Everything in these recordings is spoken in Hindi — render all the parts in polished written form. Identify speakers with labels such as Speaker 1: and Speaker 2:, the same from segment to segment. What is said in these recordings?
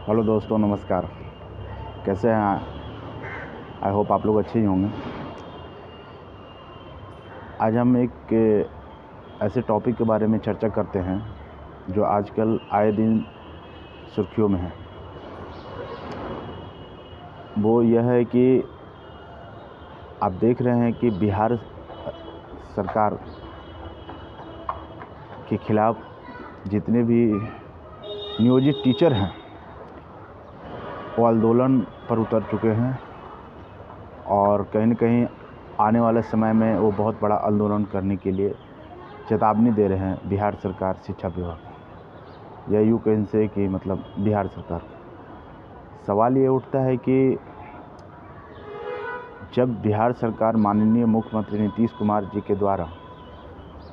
Speaker 1: हेलो दोस्तों, नमस्कार। कैसे हैं? आई होप आप लोग अच्छे ही होंगे। आज हम एक ऐसे टॉपिक के बारे में चर्चा करते हैं जो आजकल आए दिन सुर्खियों में है। वो यह है कि आप देख रहे हैं कि बिहार सरकार के खिलाफ जितने भी नियोजित टीचर हैं वो आंदोलन पर उतर चुके हैं और कहीं न कहीं आने वाले समय में वो बहुत बड़ा आंदोलन करने के लिए चेतावनी दे रहे हैं बिहार सरकार, शिक्षा विभाग, या यूँ कहें से कि मतलब बिहार सरकार। सवाल ये उठता है कि जब बिहार सरकार माननीय मुख्यमंत्री नीतीश कुमार जी के द्वारा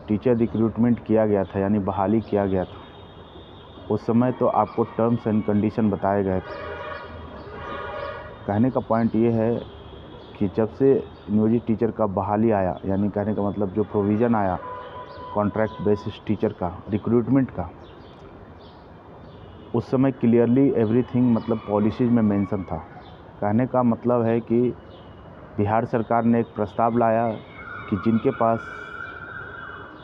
Speaker 1: टीचर रिक्रूटमेंट किया गया था, यानी बहाली किया गया था, उस समय तो आपको टर्म्स एंड कंडीशन बताए गए थे। कहने का पॉइंट ये है कि जब से नियोजित टीचर का बहाली आया, यानी कहने का मतलब जो प्रोविज़न आया कॉन्ट्रैक्ट बेसिस टीचर का रिक्रूटमेंट का, उस समय क्लियरली एवरीथिंग मतलब पॉलिसीज़ में मेंशन था। कहने का मतलब है कि बिहार सरकार ने एक प्रस्ताव लाया कि जिनके पास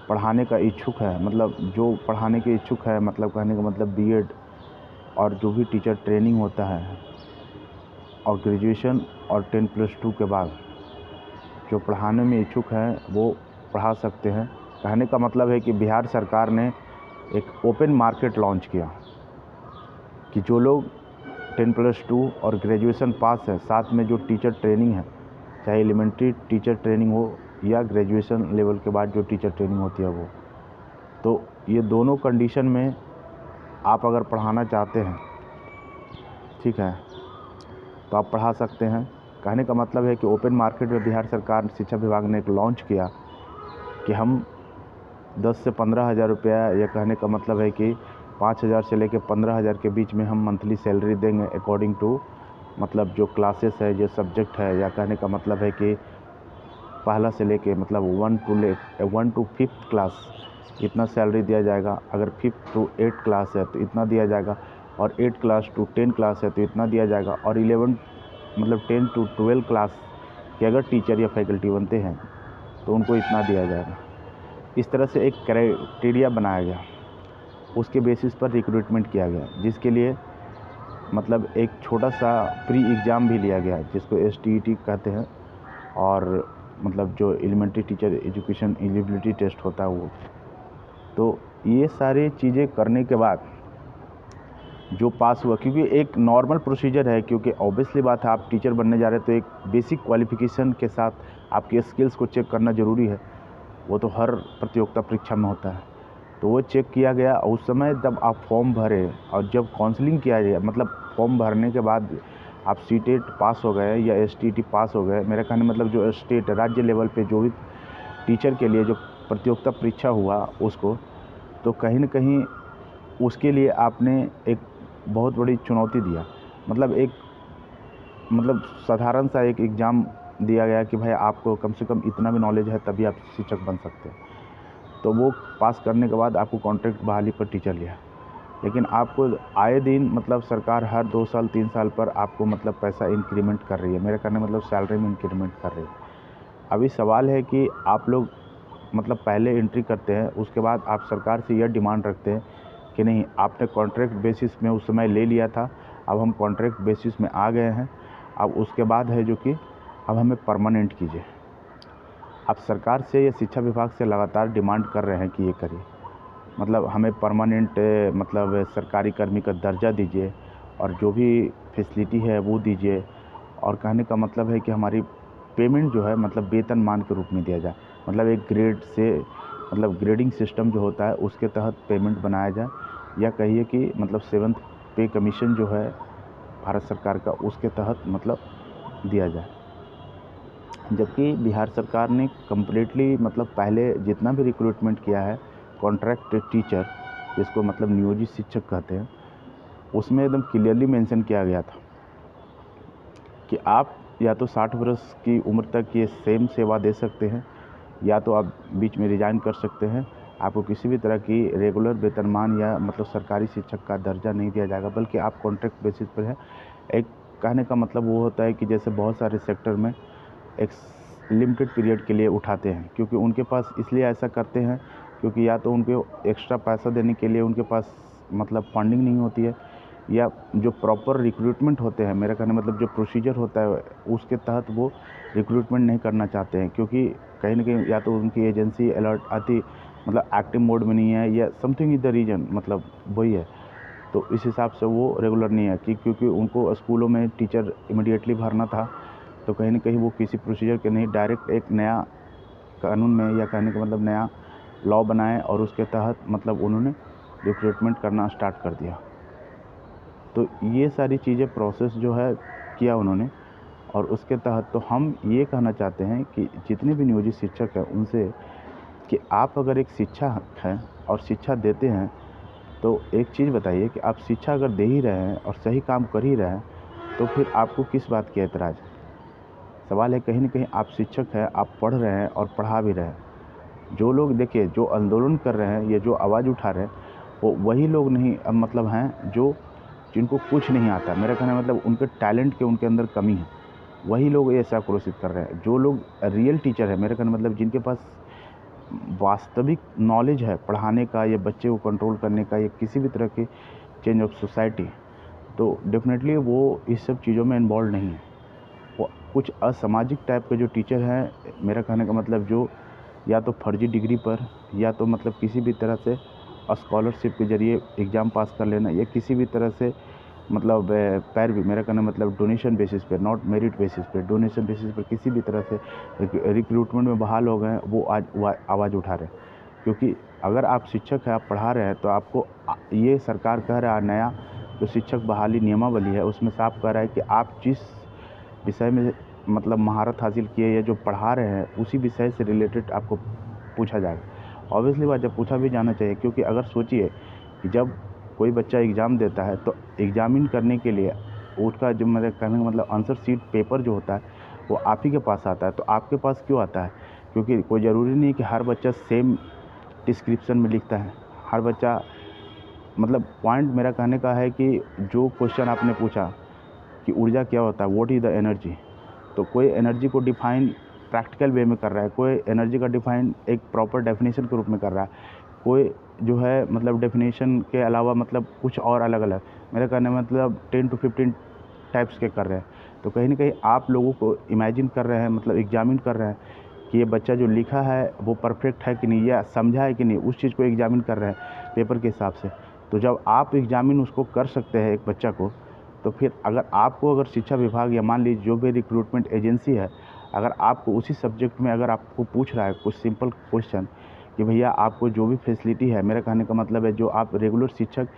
Speaker 1: पढ़ाने का इच्छुक है, मतलब जो पढ़ाने के इच्छुक है, मतलब कहने का मतलब बीएड और जो भी टीचर ट्रेनिंग होता है और ग्रेजुएशन और 10+2 के बाद जो पढ़ाने में इच्छुक हैं वो पढ़ा सकते हैं। कहने का मतलब है कि बिहार सरकार ने एक ओपन मार्केट लॉन्च किया कि जो लोग 10+2 और ग्रेजुएशन पास है, साथ में जो टीचर ट्रेनिंग है, चाहे एलिमेंट्री टीचर ट्रेनिंग हो या ग्रेजुएशन लेवल के बाद जो टीचर ट्रेनिंग होती है वो, तो ये दोनों कंडीशन में आप अगर पढ़ाना चाहते हैं, ठीक है, तो आप पढ़ा सकते हैं। कहने का मतलब है कि ओपन मार्केट में बिहार सरकार शिक्षा विभाग ने एक लॉन्च किया कि हम 10 से 15 हज़ार रुपया, या कहने का मतलब है कि 5,000 से लेकर 15,000 के बीच में हम मंथली सैलरी देंगे अकॉर्डिंग टू मतलब जो क्लासेस है, जो सब्जेक्ट है, या कहने का मतलब है कि पहला से लेके मतलब 1 to 5th क्लास इतना सैलरी दिया जाएगा। अगर 5th to 8th क्लास है तो इतना दिया जाएगा, और 8 क्लास टू 10 क्लास है तो इतना दिया जाएगा, और 11 मतलब 10 to 12 क्लास के अगर टीचर या फैकल्टी बनते हैं तो उनको इतना दिया जाएगा। इस तरह से एक क्राइटेरिया बनाया गया, उसके बेसिस पर रिक्रूटमेंट किया गया, जिसके लिए मतलब एक छोटा सा प्री एग्ज़ाम भी लिया गया जिसको STET कहते हैं, और मतलब जो elementary teacher education eligibility test होता है वो। तो ये सारी चीज़ें करने के बाद जो पास हुआ, क्योंकि एक नॉर्मल प्रोसीजर है, क्योंकि ऑब्वियसली बात है आप टीचर बनने जा रहे हैं तो एक बेसिक क्वालिफ़िकेशन के साथ आपके स्किल्स को चेक करना ज़रूरी है। वो तो हर प्रतियोगिता परीक्षा में होता है। तो वो चेक किया गया। उस समय जब आप फॉर्म भरे और जब काउंसलिंग किया गया, मतलब फॉर्म भरने के बाद आप सीटेट पास हो गए या STET पास हो गए, मेरा कहने मतलब जो स्टेट राज्य लेवल पे जो भी टीचर के लिए जो प्रतियोगिता परीक्षा हुआ उसको, तो कहीं न कहीं उसके लिए आपने एक बहुत बड़ी चुनौती दिया। मतलब एक मतलब साधारण सा एक एग्ज़ाम दिया गया कि भाई आपको कम से कम इतना भी नॉलेज है तभी आप शिक्षक बन सकते हैं। तो वो पास करने के बाद आपको कॉन्ट्रैक्ट बहाली पर टीचर लिया। लेकिन आपको आए दिन मतलब सरकार हर 2 साल 3 साल पर आपको मतलब पैसा इंक्रीमेंट कर रही है, मेरा कहने मतलब सैलरी में इंक्रीमेंट कर रही है। अभी सवाल है कि आप लोग मतलब पहले एंट्री करते हैं, उसके बाद आप सरकार से यह डिमांड रखते हैं कि नहीं, आपने कॉन्ट्रैक्ट बेसिस में उस समय ले लिया था, अब हम कॉन्ट्रैक्ट बेसिस में आ गए हैं, अब उसके बाद है जो कि अब हमें परमानेंट कीजिए। आप सरकार से या शिक्षा विभाग से लगातार डिमांड कर रहे हैं कि ये करिए, मतलब हमें परमानेंट मतलब सरकारी कर्मी का दर्जा दीजिए और जो भी फैसिलिटी है वो दीजिए, और कहने का मतलब है कि हमारी पेमेंट जो है मतलब वेतनमान के रूप में दिया जाए, मतलब एक ग्रेड से मतलब ग्रेडिंग सिस्टम जो होता है उसके तहत पेमेंट बनाया जाए, या कहिए कि मतलब 7th पे कमीशन जो है भारत सरकार का उसके तहत मतलब दिया जाए। जबकि बिहार सरकार ने कम्प्लीटली मतलब पहले जितना भी रिक्रूटमेंट किया है कॉन्ट्रैक्ट टीचर, जिसको मतलब नियोजित शिक्षक कहते हैं, उसमें एकदम क्लियरली मेंशन किया गया था कि आप या तो 60 वर्ष की उम्र तक ये सेम सेवा दे सकते हैं, या तो आप बीच में रिज़ाइन कर सकते हैं। आपको किसी भी तरह की रेगुलर वेतनमान या मतलब सरकारी शिक्षक का दर्जा नहीं दिया जाएगा, बल्कि आप कॉन्ट्रैक्ट बेसिस पर है। एक कहने का मतलब वो होता है कि जैसे बहुत सारे सेक्टर में एक लिमिटेड पीरियड के लिए उठाते हैं, क्योंकि उनके पास इसलिए ऐसा करते हैं क्योंकि या तो उनको एक्स्ट्रा पैसा देने के लिए उनके पास मतलब फंडिंग नहीं होती है, या जो प्रॉपर रिक्रूटमेंट होते हैं, मेरा कहने मतलब जो प्रोसीजर होता है उसके तहत वो रिक्रूटमेंट नहीं करना चाहते हैं, क्योंकि कहीं ना कहीं या तो उनकी एजेंसी अलर्ट आती मतलब एक्टिव मोड में नहीं है, या समथिंग इज द रीजन, मतलब वही है। तो इस हिसाब से वो रेगुलर नहीं है कि क्योंकि उनको स्कूलों में टीचर इमीडिएटली भरना था, तो कहीं ना कहीं वो किसी प्रोसीजर के नहीं, डायरेक्ट एक नया कानून में या कहने का मतलब नया लॉ बनाए और उसके तहत मतलब उन्होंने रिक्रूटमेंट करना स्टार्ट कर दिया। तो ये सारी चीज़ें प्रोसेस जो है किया उन्होंने, और उसके तहत तो हम ये कहना चाहते हैं कि जितने भी नियोजित शिक्षक हैं उनसे कि आप अगर एक शिक्षक हैं और शिक्षा देते हैं, तो एक चीज़ बताइए कि आप शिक्षा अगर दे ही रहे हैं और सही काम कर ही रहे हैं, तो फिर आपको किस बात की एतराज़। सवाल है कहीं ना कहीं आप शिक्षक हैं, आप पढ़ रहे हैं और पढ़ा भी रहे हैं। जो लोग देखिए जो आंदोलन कर रहे हैं या जो आवाज़ उठा रहे हैं, वो वही लोग नहीं मतलब हैं जो जिनको कुछ नहीं आता, मेरा कहना मतलब उनके टैलेंट के उनके अंदर कमी है, वही लोग ऐसा आक्रोशित कर रहे हैं। जो लोग रियल टीचर है, मेरा कहना मतलब जिनके पास वास्तविक नॉलेज है पढ़ाने का या बच्चे को कंट्रोल करने का या किसी भी तरह के चेंज ऑफ सोसाइटी, तो डेफिनेटली वो इस सब चीज़ों में इन्वॉल्व नहीं है। वो कुछ असामाजिक टाइप के जो टीचर हैं, मेरा कहने का मतलब जो या तो फर्जी डिग्री पर या तो मतलब किसी भी तरह से स्कॉलरशिप के ज़रिए एग्ज़ाम पास कर लेना, या किसी भी तरह से मतलब पैरवी, मेरा कहना मतलब डोनेशन बेसिस पे, नॉट मेरिट बेसिस पे, डोनेशन बेसिस पर किसी भी तरह से रिक्रूटमेंट में बहाल हो गए हैं, वो आज आवाज़ उठा रहे हैं। क्योंकि अगर आप शिक्षक हैं, आप पढ़ा रहे हैं, तो आपको ये सरकार कह रहा है, नया जो शिक्षक बहाली नियमावली है उसमें साफ कह रहा है कि आप जिस विषय में मतलब महारत हासिल किए या जो पढ़ा रहे हैं उसी विषय से रिलेटेड आपको पूछा जाएगा। ऑब्वियसली बात, जब पूछा भी जाना चाहिए, क्योंकि अगर सोचिए कि जब कोई बच्चा एग्ज़ाम देता है तो एग्जामिन करने के लिए उसका जो मेरे कहने का मतलब आंसर शीट पेपर जो होता है वो आप ही के पास आता है। तो आपके पास क्यों आता है? क्योंकि कोई ज़रूरी नहीं कि हर बच्चा सेम डिस्क्रिप्शन में लिखता है। हर बच्चा मतलब पॉइंट मेरा कहने का है कि जो क्वेश्चन आपने पूछा कि ऊर्जा क्या होता है, व्हाट इज़ द एनर्जी, तो कोई एनर्जी को डिफाइन प्रैक्टिकल वे में कर रहा है, कोई एनर्जी का डिफाइन एक प्रॉपर डेफिनेशन के रूप में कर रहा है, कोई जो है मतलब डेफिनेशन के अलावा मतलब कुछ और अलग अलग, मेरा कहने का मतलब 10 to 15 टाइप्स के कर रहे हैं। तो कहीं ना कहीं आप लोगों को इमेजिन कर रहे हैं, मतलब एग्जामिन कर रहे हैं कि ये बच्चा जो लिखा है वो परफेक्ट है कि नहीं, या समझा है कि नहीं, उस चीज़ को एग्जामिन कर रहे हैं पेपर के हिसाब से। तो जब आप एग्जामिन उसको कर सकते हैं एक बच्चा को, तो फिर अगर आपको अगर शिक्षा विभाग या मान लीजिए जो भी रिक्रूटमेंट एजेंसी है, अगर आपको उसी सब्जेक्ट में अगर आपको पूछ रहा है कुछ सिंपल क्वेश्चन कि भैया आपको जो भी फैसिलिटी है, मेरा कहने का मतलब है जो आप रेगुलर शिक्षक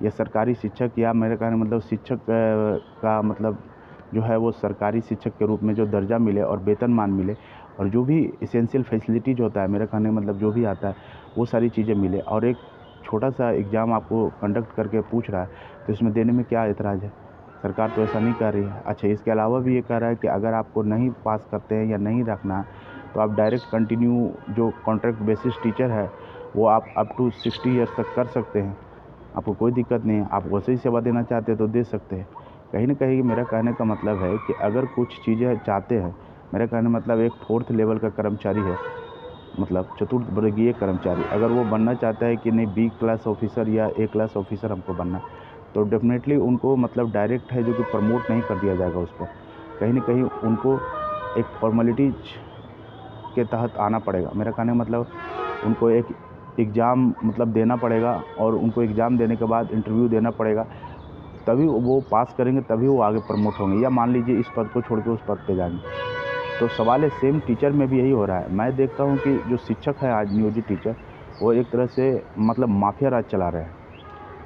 Speaker 1: या सरकारी शिक्षक या मेरा कहने मतलब शिक्षक का मतलब जो है वो सरकारी शिक्षक के रूप में जो दर्जा मिले और वेतनमान मिले, और जो भी इसेंशियल फैसिलिटी जो होता है, मेरा कहने का मतलब जो भी आता है वो सारी चीज़ें मिले, और एक छोटा सा एग्ज़ाम आपको कंडक्ट करके पूछ रहा है, तो इसमें देने में क्या एतराज़ है? सरकार तो ऐसा नहीं कर रही है। अच्छा, इसके अलावा भी ये कह रहा है कि अगर आपको नहीं पास करते हैं या नहीं रखना है, तो आप डायरेक्ट कंटिन्यू जो कॉन्ट्रैक्ट बेसिस टीचर है वो आप अप टू 60 ईयर्स तक कर सकते हैं, आपको कोई दिक्कत नहीं है। आप वैसे ही सेवा देना चाहते हैं तो दे सकते हैं। कहीं ना कहीं मेरा कहने का मतलब है कि अगर कुछ चीज़ें चाहते हैं, मेरा कहने मतलब एक 4th लेवल का कर्मचारी है, मतलब चतुर्थ वर्गीय कर्मचारी, अगर वो बनना चाहता है कि नहीं बी क्लास ऑफिसर या ए क्लास ऑफिसर हमको बनना, तो डेफिनेटली उनको मतलब डायरेक्ट है जो कि प्रमोट नहीं कर दिया जाएगा उस पर। कहीं ना कहीं उनको एक फॉर्मेलिटीज के तहत आना पड़ेगा। मेरा कहने का मतलब उनको एक एग्ज़ाम मतलब देना पड़ेगा, और उनको एग्ज़ाम देने के बाद इंटरव्यू देना पड़ेगा, तभी वो पास करेंगे, तभी वो आगे प्रमोट होंगे, या मान लीजिए इस पद को छोड़ के उस पद पे जाएंगे। तो सवाल है सेम टीचर में भी यही हो रहा है। मैं देखता हूँ कि जो शिक्षक है आज नियोजित टीचर, वो एक तरह से मतलब माफिया राज चला रहे हैं,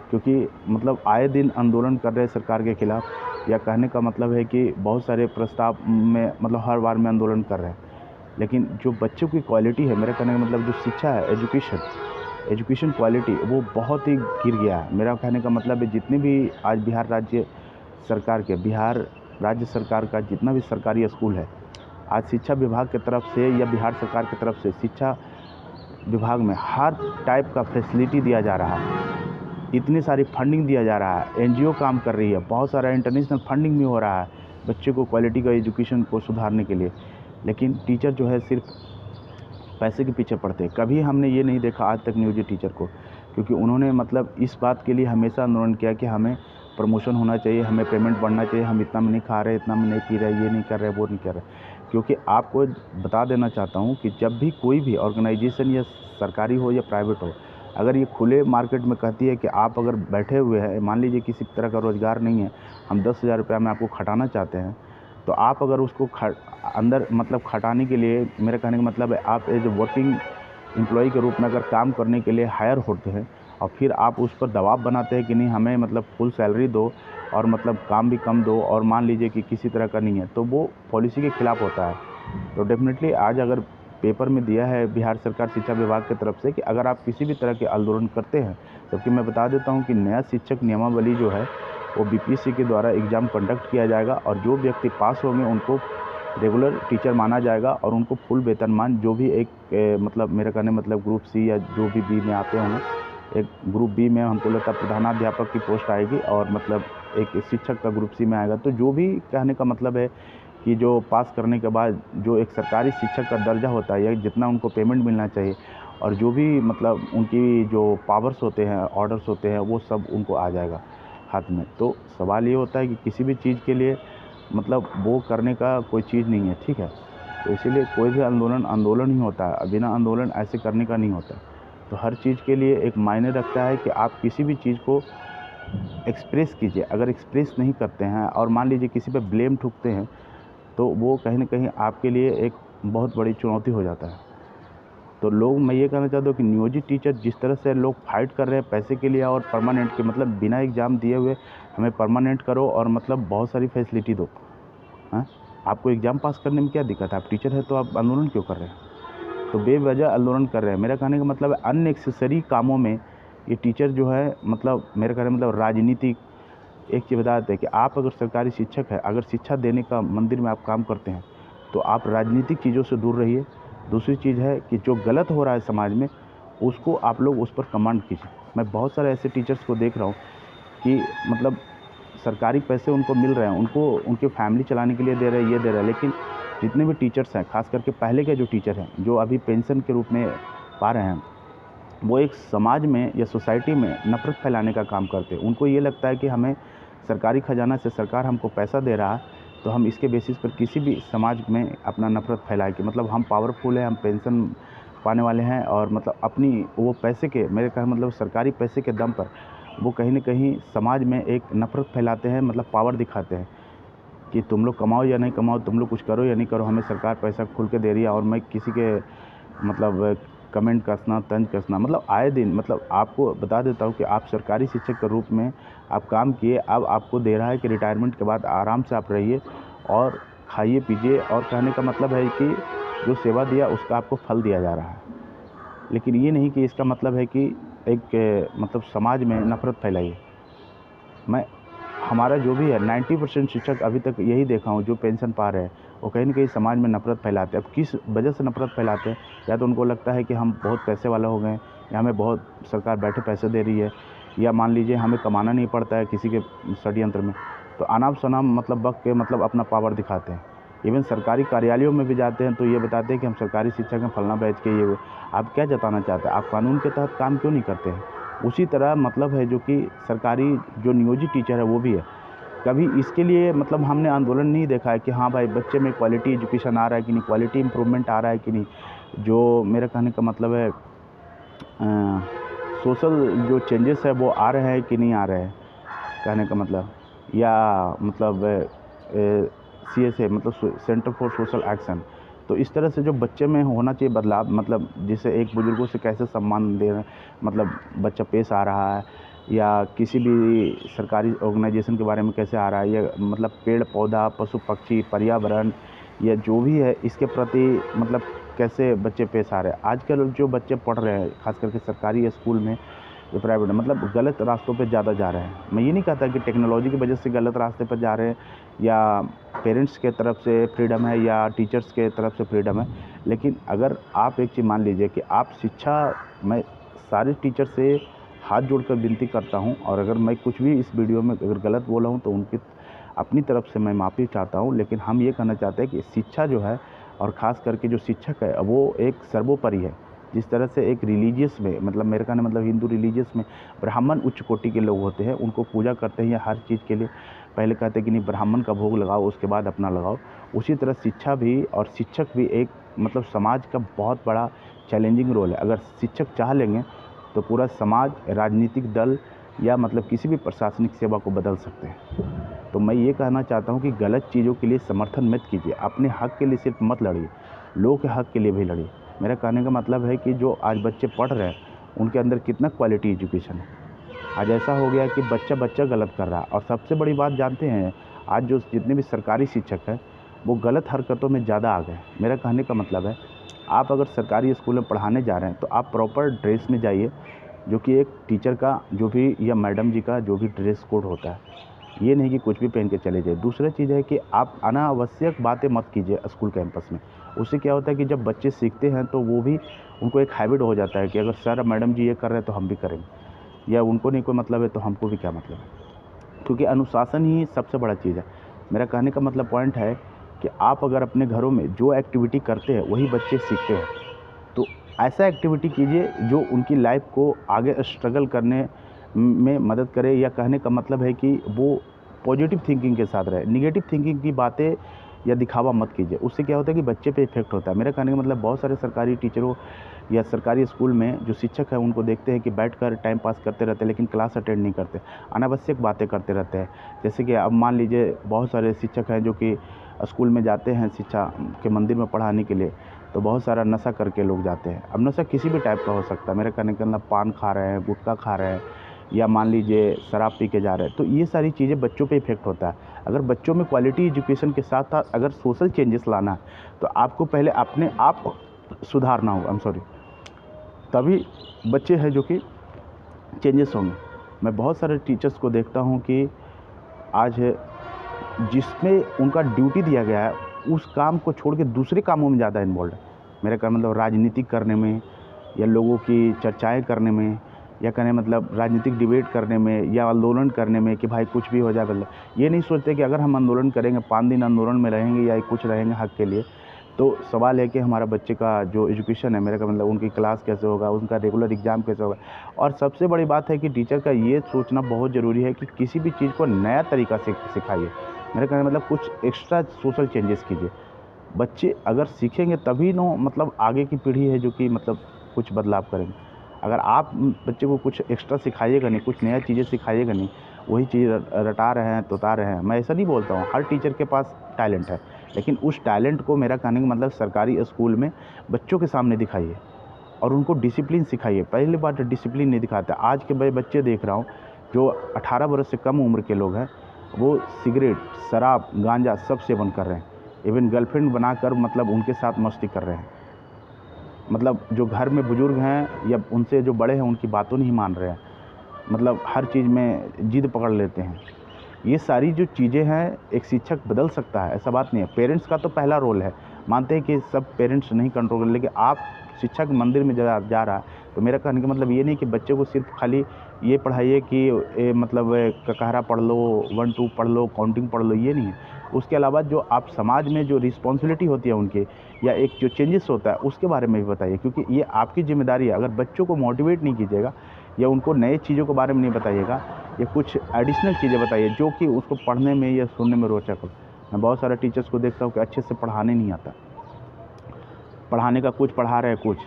Speaker 1: क्योंकि मतलब आए दिन आंदोलन कर रहे हैं सरकार के खिलाफ, या कहने का मतलब है कि बहुत सारे प्रस्ताव में मतलब हर बार में आंदोलन कर रहे हैं, लेकिन जो बच्चों की क्वालिटी है, मेरा कहने का मतलब जो शिक्षा है, एजुकेशन क्वालिटी वो बहुत ही गिर गया है। मेरा कहने का मतलब है जितने भी आज बिहार राज्य सरकार का जितना भी सरकारी स्कूल है, आज शिक्षा विभाग की तरफ से या बिहार सरकार की तरफ से शिक्षा विभाग में हर टाइप का फैसिलिटी दिया जा रहा है, इतनी सारी फंडिंग दिया जा रहा है, एनजीओ काम कर रही है, बहुत सारा इंटरनेशनल फंडिंग भी हो रहा है बच्चे को क्वालिटी का एजुकेशन को सुधारने के लिए। लेकिन टीचर जो है सिर्फ पैसे के पीछे पड़ते हैं। कभी हमने ये नहीं देखा आज तक नियोजित टीचर को, क्योंकि उन्होंने मतलब इस बात के लिए हमेशा आंदोलन किया कि हमें प्रमोशन होना चाहिए, हमें पेमेंट बढ़ना चाहिए, हम इतना में नहीं खा रहे, इतना में नहीं पी रहे, ये नहीं कर रहे, वो नहीं कर रहे। क्योंकि आपको बता देना चाहता हूँ कि जब भी कोई भी ऑर्गेनाइजेशन या सरकारी हो या प्राइवेट हो, अगर ये खुले मार्केट में कहती है कि आप अगर बैठे हुए हैं, मान लीजिए किसी तरह का रोज़गार नहीं है, हम 10,000 रुपया में आपको खटाना चाहते हैं, तो आप अगर उसको अंदर मतलब खटाने के लिए, मेरे कहने का मतलब है आप एज ए वर्किंग एम्प्लॉय के रूप में अगर काम करने के लिए हायर होते हैं और फिर आप उस पर दबाव बनाते हैं कि नहीं हमें मतलब फुल सैलरी दो और मतलब काम भी कम दो, और मान लीजिए कि किसी तरह का नहीं है, तो वो पॉलिसी के खिलाफ होता है। तो डेफिनेटली आज अगर पेपर में दिया है बिहार सरकार शिक्षा विभाग की तरफ से कि अगर आप किसी भी तरह के आंदोलन करते हैं, जबकि मैं बता देता हूं कि नया शिक्षक नियमावली जो है वो बीपीएससी के द्वारा एग्ज़ाम कंडक्ट किया जाएगा और जो व्यक्ति पास होंगे उनको रेगुलर टीचर माना जाएगा और उनको फुल वेतनमान जो भी एक मतलब मेरे कहने मतलब ग्रुप सी या जो भी बी में आते होंगे, एक ग्रुप बी में हमको लगता है प्रधानाध्यापक की पोस्ट आएगी और मतलब एक शिक्षक का ग्रुप सी में आएगा। तो जो भी कहने का मतलब है कि जो पास करने के बाद जो एक सरकारी शिक्षक का दर्जा होता है या जितना उनको पेमेंट मिलना चाहिए और जो भी मतलब उनकी जो पावर्स होते हैं, ऑर्डर्स होते हैं, वो सब उनको आ जाएगा हाथ में। तो सवाल ये होता है कि किसी भी चीज़ के लिए मतलब वो करने का कोई चीज़ नहीं है, ठीक है। तो इसीलिए कोई भी आंदोलन ही होता है, बिना आंदोलन ऐसे करने का नहीं होता। तो हर चीज़ के लिए एक मायने रखता है कि आप किसी भी चीज़ को एक्सप्रेस कीजिए। अगर एक्सप्रेस नहीं करते हैं और मान लीजिए किसी पे ब्लेम ठोकते हैं, तो वो कहीं न कहीं आपके लिए एक बहुत बड़ी चुनौती हो जाता है। तो मैं ये कहना चाहता हूँ कि नियोजित टीचर जिस तरह से लोग फाइट कर रहे हैं पैसे के लिए और परमानेंट के मतलब बिना एग्ज़ाम दिए हुए हमें परमानेंट करो और मतलब बहुत सारी फैसिलिटी दो। हाँ, आपको एग्ज़ाम पास करने में क्या दिक्कत है? आप टीचर हैं तो आप आंदोलन क्यों कर रहे हैं? तो बेवजह आंदोलन कर रहे हैं। मेरा कहने का मतलब है अननेसेसरी कामों में ये टीचर जो है मतलब मेरा कहने का मतलब राजनीतिक एक चीज़ बता देते हैं कि आप अगर सरकारी शिक्षक है, अगर शिक्षा देने का मंदिर में आप काम करते हैं तो आप राजनीतिक चीज़ों से दूर रहिए। दूसरी चीज़ है कि जो गलत हो रहा है समाज में उसको आप लोग उस पर कमांड कीजिए। मैं बहुत सारे ऐसे टीचर्स को देख रहा हूँ कि मतलब सरकारी पैसे उनको मिल रहे हैं, उनको उनकी फैमिली चलाने के लिए दे रहे हैं, ये दे रहे हैं, लेकिन जितने भी टीचर्स हैं, खास करके पहले के जो टीचर हैं जो अभी पेंशन के रूप में पा रहे हैं, वो एक समाज में या सोसाइटी में नफ़रत फैलाने का काम करते हैं। उनको ये लगता है कि हमें सरकारी खजाना से सरकार हमको पैसा दे रहा है, तो हम इसके बेसिस पर किसी भी समाज में अपना नफ़रत फैलाए कि मतलब हम पावरफुल हैं, हम पेंशन पाने वाले हैं और मतलब अपनी वो पैसे के मेरे कहने मतलब सरकारी पैसे के दम पर वो कहीं न कहीं समाज में एक नफ़रत फैलाते हैं, मतलब पावर दिखाते हैं कि तुम लोग कमाओ या नहीं कमाओ, तुम लोग कुछ करो या नहीं करो, हमें सरकार पैसा खुल के दे रही है। और मैं किसी के मतलब कमेंट कसना, तंज कसना, मतलब आए दिन मतलब आपको बता देता हूँ कि आप सरकारी शिक्षक के रूप में आप काम किए, अब आपको दे रहा है कि रिटायरमेंट के बाद आराम से आप रहिए और खाइए पीजिए, और कहने का मतलब है कि जो सेवा दिया उसका आपको फल दिया जा रहा है। लेकिन ये नहीं कि इसका मतलब है कि एक मतलब समाज में नफ़रत फैलाइए। मैं हमारा जो भी है 90% शिक्षक अभी तक यही देखा हूँ जो पेंशन पा रहे हैं, वो कहीं न कहीं समाज में नफ़रत फैलाते हैं। अब किस वजह से नफ़रत फैलाते हैं? या तो उनको लगता है कि हम बहुत पैसे वाला हो गए हैं, या हमें बहुत सरकार बैठे पैसे दे रही है, या मान लीजिए हमें कमाना नहीं पड़ता है किसी के षड्यंत्र में, तो अनाप-शनाप मतलब बक के मतलब अपना पावर दिखाते हैं। इवन सरकारी कार्यालयों में भी जाते हैं तो ये बताते हैं कि हम सरकारी शिक्षक हैं, फलना बैच के ये वो। आप क्या जताना चाहते हैं? आप कानून के तहत काम क्यों नहीं करते हैं? उसी तरह मतलब है जो कि सरकारी जो नियोजित टीचर है वो भी है। कभी इसके लिए मतलब हमने आंदोलन नहीं देखा है कि हाँ भाई बच्चे में क्वालिटी एजुकेशन आ रहा है कि नहीं, क्वालिटी इम्प्रूवमेंट आ रहा है कि नहीं। जो मेरा कहने का मतलब है सोशल जो चेंजेस है वो आ रहे हैं कि नहीं आ रहे हैं, कहने का मतलब, या मतलब CSA मतलब सेंटर फॉर सोशल एक्शन। तो इस तरह से जो बच्चे में होना चाहिए बदलाव, मतलब जैसे एक बुजुर्गों से कैसे सम्मान दे रहे हैं, मतलब बच्चा पेश आ रहा है, या किसी भी सरकारी ऑर्गेनाइजेशन के बारे में कैसे आ रहा है, या मतलब पेड़ पौधा, पशु पक्षी, पर्यावरण या जो भी है इसके प्रति मतलब कैसे बच्चे पेश आ रहे हैं। आजकल जो बच्चे पढ़ रहे हैं खास करके सरकारी स्कूल में, ये प्राइवेट है, मतलब गलत रास्तों पे ज़्यादा जा रहे हैं। मैं ये नहीं कहता कि टेक्नोलॉजी की वजह से गलत रास्ते पर जा रहे हैं या पेरेंट्स के तरफ से फ्रीडम है या टीचर्स के तरफ से फ्रीडम है, लेकिन अगर आप एक चीज़ मान लीजिए कि आप शिक्षा, मैं सारे टीचर से हाथ जोड़कर विनती करता हूँ, और अगर मैं कुछ भी इस वीडियो में अगर गलत बोला हूँ तो उनकी अपनी तरफ से मैं माफ़ी चाहता हूँ। लेकिन हम ये कहना चाहते हैं कि शिक्षा जो है, और ख़ास करके जो शिक्षक है, वो एक सर्वोपरि है। जिस तरह से एक रिलीजियस में, मतलब मेरे कहने मतलब हिंदू रिलीजियस में ब्राह्मण उच्च कोटि के लोग होते हैं, उनको पूजा करते हैं या हर चीज़ के लिए पहले कहते हैं कि नहीं ब्राह्मण का भोग लगाओ उसके बाद अपना लगाओ, उसी तरह शिक्षा भी और शिक्षक भी एक मतलब समाज का बहुत बड़ा चैलेंजिंग रोल है। अगर शिक्षक चाह लेंगे तो पूरा समाज, राजनीतिक दल या मतलब किसी भी प्रशासनिक सेवा को बदल सकते हैं। तो मैं ये कहना चाहता हूँ कि गलत चीज़ों के लिए समर्थन मत कीजिए, अपने हक़ के लिए सिर्फ मत लड़िए, लोगों के हक़ के लिए भी लड़िए। मेरा कहने का मतलब है कि जो आज बच्चे पढ़ रहे हैं उनके अंदर कितना क्वालिटी एजुकेशन है। आज ऐसा हो गया कि बच्चा गलत कर रहा है, और सबसे बड़ी बात जानते हैं, आज जो जितने भी सरकारी शिक्षक हैं वो गलत हरकतों में ज़्यादा आ गए। मेरा कहने का मतलब है, आप अगर सरकारी स्कूल में पढ़ाने जा रहे हैं तो आप प्रॉपर ड्रेस में जाइए, जो कि एक टीचर का जो भी या मैडम जी का जो भी ड्रेस कोड होता है, ये नहीं कि कुछ भी पहन के चले जाइए। दूसरा चीज़ है कि आप अनावश्यक बातें मत कीजिए स्कूल कैंपस में। उससे क्या होता है कि जब बच्चे सीखते हैं तो वो भी, उनको एक हैबिट हो जाता है कि अगर सर मैडम जी ये कर रहे हैं तो हम भी करेंगे, या उनको नहीं कोई मतलब है तो हमको भी क्या मतलब है, क्योंकि अनुशासन ही सबसे बड़ा चीज़ है। मेरा कहने का मतलब पॉइंट है कि आप अगर अपने घरों में जो एक्टिविटी करते हैं वही बच्चे सीखते हैं, तो ऐसा एक्टिविटी कीजिए जो उनकी लाइफ को आगे स्ट्रगल करने में मदद करे, या कहने का मतलब है कि वो पॉजिटिव थिंकिंग के साथ रहे। नेगेटिव थिंकिंग की बातें या दिखावा मत कीजिए, उससे क्या होता है कि बच्चे पे इफेक्ट होता है। मेरा कहने का मतलब बहुत सारे सरकारी टीचरों या सरकारी स्कूल में जो शिक्षक हैं उनको देखते हैं कि बैठकर टाइम पास करते रहते हैं, लेकिन क्लास अटेंड नहीं करते, अनावश्यक बातें करते रहते हैं। जैसे कि अब मान लीजिए बहुत सारे शिक्षक हैं जो कि स्कूल में जाते हैं शिक्षा के मंदिर में पढ़ाने के लिए, तो बहुत सारा नशा करके लोग जाते हैं। अब नशा किसी भी टाइप का हो सकता है, मेरा कहने का मतलब पान खा रहे हैं, गुटखा खा रहे हैं, या मान लीजिए शराब पी के जा रहे हैं, तो ये सारी चीज़ें बच्चों पे इफ़ेक्ट होता है। अगर बच्चों में क्वालिटी एजुकेशन के साथ साथ अगर सोशल चेंजेस लाना है तो आपको पहले अपने आप सुधारना होगा, तभी बच्चे हैं जो कि चेंजेस होंगे। मैं बहुत सारे टीचर्स को देखता हूँ कि आज जिसमें उनका ड्यूटी दिया गया है उस काम को छोड़ के दूसरे कामों में ज़्यादा इन्वॉल्व है। मेरा कहना मतलब राजनीति करने में, या लोगों की चर्चाएँ करने में, या कहने मतलब राजनीतिक डिबेट करने में, या आंदोलन करने में कि भाई कुछ भी हो जाए। मतलब ये नहीं सोचते कि अगर हम आंदोलन करेंगे, 5 दिन आंदोलन में रहेंगे या कुछ रहेंगे हक़ के लिए, तो सवाल है कि हमारा बच्चे का जो एजुकेशन है, मेरा का मतलब उनकी क्लास कैसे होगा, उनका रेगुलर एग्ज़ाम कैसे होगा। और सबसे बड़ी बात है कि टीचर का ये सोचना बहुत ज़रूरी है कि किसी भी चीज़ को नया तरीक़ा से सिखाइए। मेरा कहने का मतलब कुछ एक्स्ट्रा सोशल चेंजेस कीजिए। बच्चे अगर सीखेंगे तभी ना, मतलब आगे की पीढ़ी है जो कि मतलब कुछ बदलाव करेंगे। अगर आप बच्चे को कुछ एक्स्ट्रा सिखाइएगा नहीं, कुछ नया चीज़ें सिखाइएगा नहीं, वही चीज़ रटा रहे हैं, तुता रहे हैं। मैं ऐसा नहीं बोलता हूँ, हर टीचर के पास टैलेंट है, लेकिन उस टैलेंट को, मेरा कहने का मतलब सरकारी स्कूल में बच्चों के सामने दिखाइए और उनको डिसिप्लिन सिखाइए। पहली बात डिसिप्लिन नहीं दिखाते। आज के मैं बच्चे देख रहा हूँ जो 18 वर्ष से कम उम्र के लोग हैं, वो सिगरेट, शराब, गांजा सब सेवन कर रहे हैं। इवन गर्लफ्रेंड बनाकर मतलब उनके साथ मस्ती कर रहे हैं। मतलब जो घर में बुजुर्ग हैं या उनसे जो बड़े हैं उनकी बातों नहीं मान रहे हैं, मतलब हर चीज़ में जिद पकड़ लेते हैं। ये सारी जो चीज़ें हैं, एक शिक्षक बदल सकता है, ऐसा बात नहीं है। पेरेंट्स का तो पहला रोल है, मानते हैं कि सब पेरेंट्स नहीं कंट्रोल कर, लेकिन आप शिक्षक मंदिर में जा रहा है तो मेरा कहने का मतलब ये नहीं कि बच्चे को सिर्फ खाली ये पढ़ाइए कि मतलब ककारा पढ़ लो, 1 2 पढ़ लो, काउंटिंग पढ़ लो, ये नहीं है। उसके अलावा जो आप समाज में जो रिस्पॉन्सिबिलिटी होती है उनके, या एक जो चेंजेस होता है उसके बारे में भी बताइए, क्योंकि ये आपकी जिम्मेदारी है। अगर बच्चों को मोटिवेट नहीं कीजिएगा या उनको नए चीज़ों के बारे में नहीं बताइएगा, या कुछ एडिशनल चीज़ें बताइए जो कि उसको पढ़ने में या सुनने में रोचक हो। मैं बहुत सारे टीचर्स को देखता हूँ कि अच्छे से पढ़ाने नहीं आता, पढ़ाने का कुछ पढ़ा रहे हैं, कुछ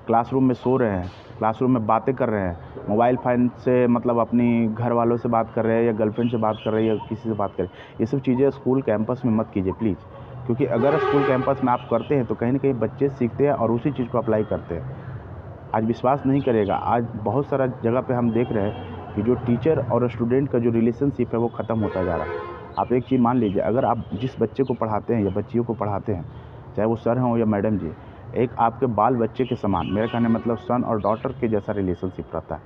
Speaker 1: क्लासरूम में सो रहे हैं, क्लासरूम में बातें कर रहे हैं, मोबाइल फ़ोन से मतलब अपनी घर वालों से बात कर रहे हैं, या गर्लफ्रेंड से बात कर रहे हैं, या किसी से बात कर रहे हैं। ये सब चीज़ें स्कूल कैंपस में मत कीजिए प्लीज़, क्योंकि अगर स्कूल कैंपस में आप करते हैं तो कहीं ना कहीं बच्चे सीखते हैं और उसी चीज़ को अप्लाई करते हैं। आज विश्वास नहीं करेगा, आज बहुत सारा जगह पे हम देख रहे हैं कि जो टीचर और स्टूडेंट का जो रिलेशनशिप है वो ख़त्म होता जा रहा है। आप एक चीज़ मान लीजिए, अगर आप जिस बच्चे को पढ़ाते हैं या बच्चियों को पढ़ाते हैं, चाहे वो सर हों या मैडम जी, एक आपके बाल बच्चे के समान, मेरा कहने मतलब सन और डॉटर के जैसा रिलेशनशिप रहता है।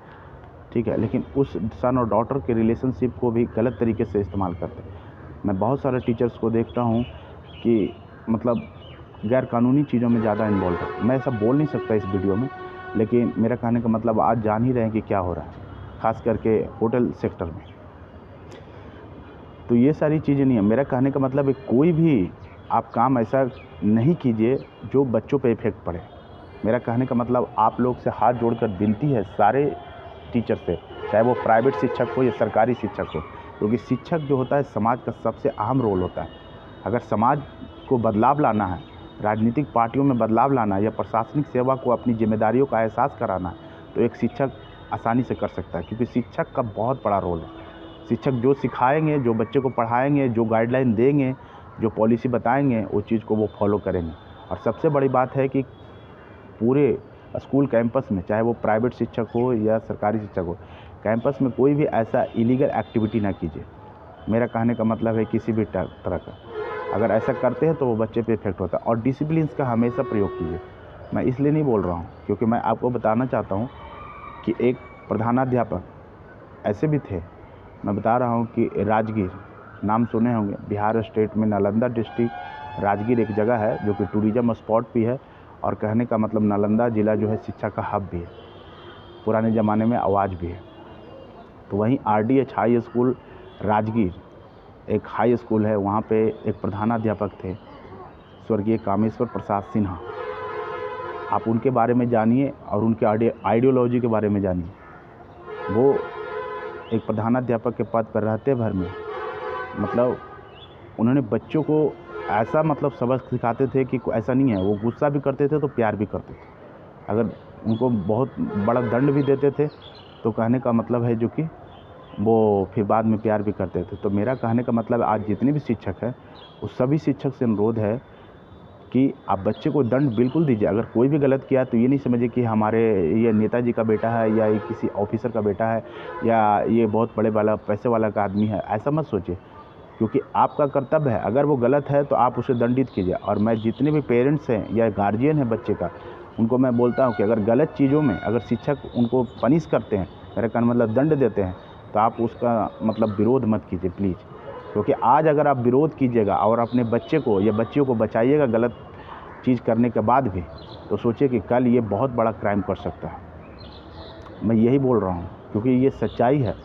Speaker 1: ठीक है, लेकिन उस सन और डॉटर के रिलेशनशिप को भी गलत तरीके से इस्तेमाल करते हैं। मैं बहुत सारे टीचर्स को देखता हूँ कि मतलब गैर कानूनी चीज़ों में ज़्यादा इन्वॉल्व है। मैं ऐसा बोल नहीं सकता इस वीडियो में, लेकिन मेरा कहने का मतलब आज जान ही रहे हैं कि क्या हो रहा है, ख़ास करके होटल सेक्टर में। तो ये सारी चीज़ें नहीं है। मेरा कहने का मतलब है कोई भी आप काम ऐसा नहीं कीजिए जो बच्चों पे इफ़ेक्ट पड़े। मेरा कहने का मतलब आप लोग से हाथ जोड़कर विनती है सारे टीचर से, चाहे वो प्राइवेट शिक्षक हो या सरकारी शिक्षक हो, क्योंकि शिक्षक जो होता है समाज का सबसे अहम रोल होता है। अगर समाज को बदलाव लाना है, राजनीतिक पार्टियों में बदलाव लाना है या प्रशासनिक सेवा को अपनी जिम्मेदारियों का एहसास कराना है, तो एक शिक्षक आसानी से कर सकता है, क्योंकि शिक्षक का बहुत बड़ा रोल है। शिक्षक जो सिखाएंगे, जो बच्चे को पढ़ाएंगे, जो गाइडलाइन देंगे, जो पॉलिसी बताएंगे, वो चीज़ को वो फॉलो करेंगे। और सबसे बड़ी बात है कि पूरे स्कूल कैंपस में, चाहे वो प्राइवेट शिक्षक हो या सरकारी शिक्षक हो, कैंपस में कोई भी ऐसा इलीगल एक्टिविटी ना कीजिए। मेरा कहने का मतलब है किसी भी तरह का अगर ऐसा करते हैं तो वो बच्चे पे इफेक्ट होता है। और डिसिप्लिन का हमेशा प्रयोग कीजिए। मैं इसलिए नहीं बोल रहा हूँ क्योंकि मैं आपको बताना चाहता हूँ कि एक प्रधानाध्यापक ऐसे भी थे। मैं बता रहा हूँ कि राजगीर, नाम सुने होंगे, बिहार स्टेट में नालंदा डिस्ट्रिक्ट राजगीर एक जगह है जो कि टूरिज़म स्पॉट भी है, और कहने का मतलब नालंदा ज़िला जो है शिक्षा का हब भी है, पुराने ज़माने में आवाज़ भी है। तो वहीं RDH हाई स्कूल राजगीर एक हाई स्कूल है, वहाँ पे एक प्रधानाध्यापक थे स्वर्गीय कामेश्वर प्रसाद सिन्हा। आप उनके बारे में जानिए और उनके आइडियोलॉजी के बारे में जानिए। वो एक प्रधानाध्यापक के पद पर रहते भर में मतलब उन्होंने बच्चों को ऐसा मतलब सबक सिखाते थे कि ऐसा नहीं है, वो गुस्सा भी करते थे तो प्यार भी करते थे। अगर उनको बहुत बड़ा दंड भी देते थे तो कहने का मतलब है जो कि वो फिर बाद में प्यार भी करते थे। तो मेरा कहने का मतलब आज जितने भी शिक्षक हैं उस सभी शिक्षक से अनुरोध है कि आप बच्चे को दंड बिल्कुल दीजिए। अगर कोई भी गलत किया तो ये नहीं समझिए कि हमारे ये नेताजी का बेटा है या ये किसी ऑफिसर का बेटा है या ये बहुत बड़े वाला पैसे वाला का आदमी है, ऐसा मत सोचिए, क्योंकि आपका कर्तव्य है। अगर वो गलत है तो आप उसे दंडित कीजिए। और मैं जितने भी पेरेंट्स हैं या गार्जियन है बच्चे का, उनको मैं बोलता हूँ कि अगर गलत चीज़ों में अगर शिक्षक उनको पनिश करते हैं, मेरा कहना मतलब दंड देते हैं, तो आप उसका मतलब विरोध मत कीजिए प्लीज़। क्योंकि आज अगर आप विरोध कीजिएगा और अपने बच्चे को या बच्चियों को बचाइएगा गलत चीज़ करने के बाद भी, तो सोचिए कि कल ये बहुत बड़ा क्राइम कर सकता है। मैं यही बोल रहा हूँ क्योंकि ये सच्चाई है।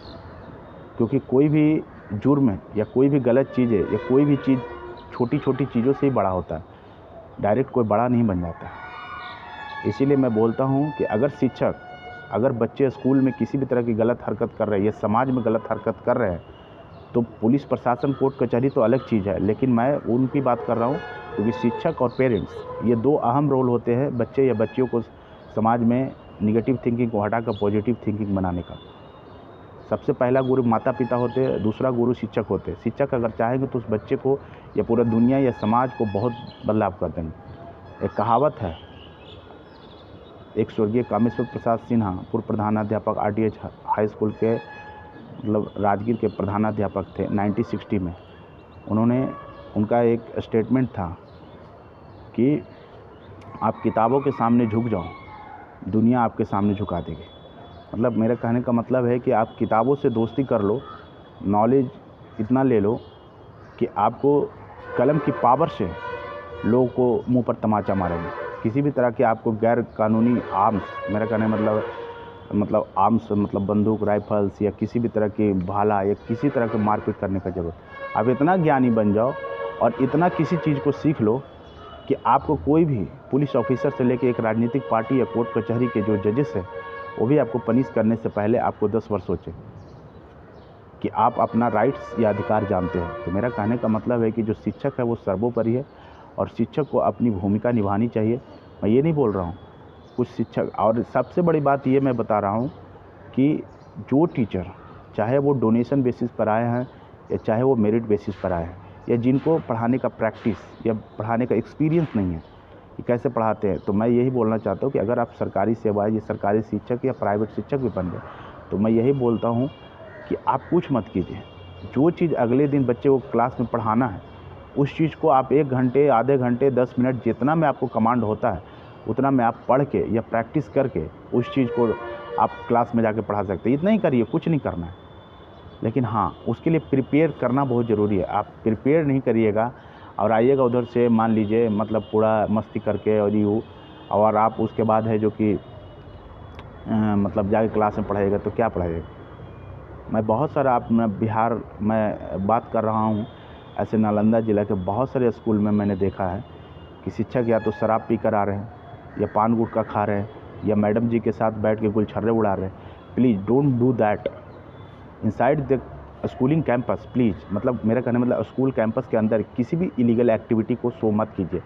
Speaker 1: क्योंकि कोई भी जुर्म या कोई भी गलत चीज़ें या कोई भी चीज़ छोटी छोटी चीज़ों से ही बड़ा होता है, डायरेक्ट कोई बड़ा नहीं बन जाता है। इसीलिए मैं बोलता हूँ कि अगर बच्चे स्कूल में किसी भी तरह की गलत हरकत कर रहे हैं या समाज में गलत हरकत कर रहे हैं, तो पुलिस प्रशासन कोर्ट कचहरी तो अलग चीज़ है, लेकिन मैं उनकी बात कर रहा हूँ क्योंकि शिक्षक और पेरेंट्स ये दो अहम रोल होते हैं बच्चे या बच्चियों को समाज में निगेटिव थिंकिंग को हटाकर पॉजिटिव थिंकिंग बनाने का। सबसे पहला गुरु माता पिता होते हैं, दूसरा गुरु शिक्षक होते हैं। शिक्षक अगर चाहेंगे तो उस बच्चे को या पूरा दुनिया या समाज को बहुत बदलाव कर देंगे। एक कहावत है, एक स्वर्गीय कामेश्वर प्रसाद सिन्हा पूर्व प्रधानाध्यापक RDH हाई स्कूल के मतलब राजगीर के प्रधानाध्यापक थे 1960 में। उनका एक स्टेटमेंट था कि आप किताबों के सामने झुक जाओ, दुनिया आपके सामने झुका देगी। मतलब मेरा कहने का मतलब है कि आप किताबों से दोस्ती कर लो, नॉलेज इतना ले लो कि आपको कलम की पावर से लोगों को मुंह पर तमाचा मारेंगे। किसी भी तरह के आपको गैर कानूनी आर्म्स, मेरा कहने मतलब आर्म्स मतलब बंदूक, राइफल्स या किसी भी तरह की भाला या किसी तरह के मारपीट करने का ज़रूरत। आप इतना ज्ञानी बन जाओ और इतना किसी चीज़ को सीख लो कि आपको कोई भी पुलिस ऑफिसर से लेकर एक राजनीतिक पार्टी या कोर्ट कचहरी के जो जजेस हैं वो भी आपको पनिश करने से पहले आपको 10 बार सोचें कि आप अपना राइट्स या अधिकार जानते हैं। तो मेरा कहने का मतलब है कि जो शिक्षक है वो सर्वोपरि है और शिक्षक को अपनी भूमिका निभानी चाहिए। मैं ये नहीं बोल रहा हूँ कुछ शिक्षक, और सबसे बड़ी बात ये मैं बता रहा हूँ कि जो टीचर चाहे वो डोनेशन बेसिस पर आए हैं या चाहे वो मेरिट बेसिस पर आए हैं या जिनको पढ़ाने का प्रैक्टिस या पढ़ाने का एक्सपीरियंस नहीं है कि कैसे पढ़ाते हैं, तो मैं यही बोलना चाहता हूँ कि अगर आप सरकारी सेवाएं या सरकारी शिक्षक या प्राइवेट शिक्षक भी बन गए तो मैं यही बोलता हूँ कि आप कुछ मत कीजिए। जो चीज़ अगले दिन बच्चे को क्लास में पढ़ाना है उस चीज़ को आप 1 घंटे, आधे घंटे, 10 मिनट जितना में आपको कमांड होता है उतना में आप पढ़ के या प्रैक्टिस करके उस चीज़ को आप क्लास में जाके पढ़ा सकते हैं। इतना ही करिए, कुछ नहीं करना है। लेकिन हाँ, उसके लिए प्रिपेयर करना बहुत ज़रूरी है। आप प्रिपेयर नहीं करिएगा और आइएगा उधर से, मान लीजिए मतलब पूरा मस्ती करके और यूँ, और आप उसके बाद है जो कि मतलब जाके क्लास में पढ़ाइएगा तो क्या पढ़ाइएगा। मैं बहुत सारा बिहार में बात कर रहा हूँ, ऐसे नालंदा ज़िला के बहुत सारे स्कूल में मैंने देखा है कि शिक्षक या तो शराब पी कर आ रहे हैं, या पान गुटखा खा रहे हैं, या मैडम जी के साथ बैठ के गुलछर्रे उड़ा रहे हैं। Please don't do that inside the schooling campus. Please, मतलब मेरा कहने मतलब स्कूल कैंपस के अंदर किसी भी इलीगल एक्टिविटी को शो मत कीजिए,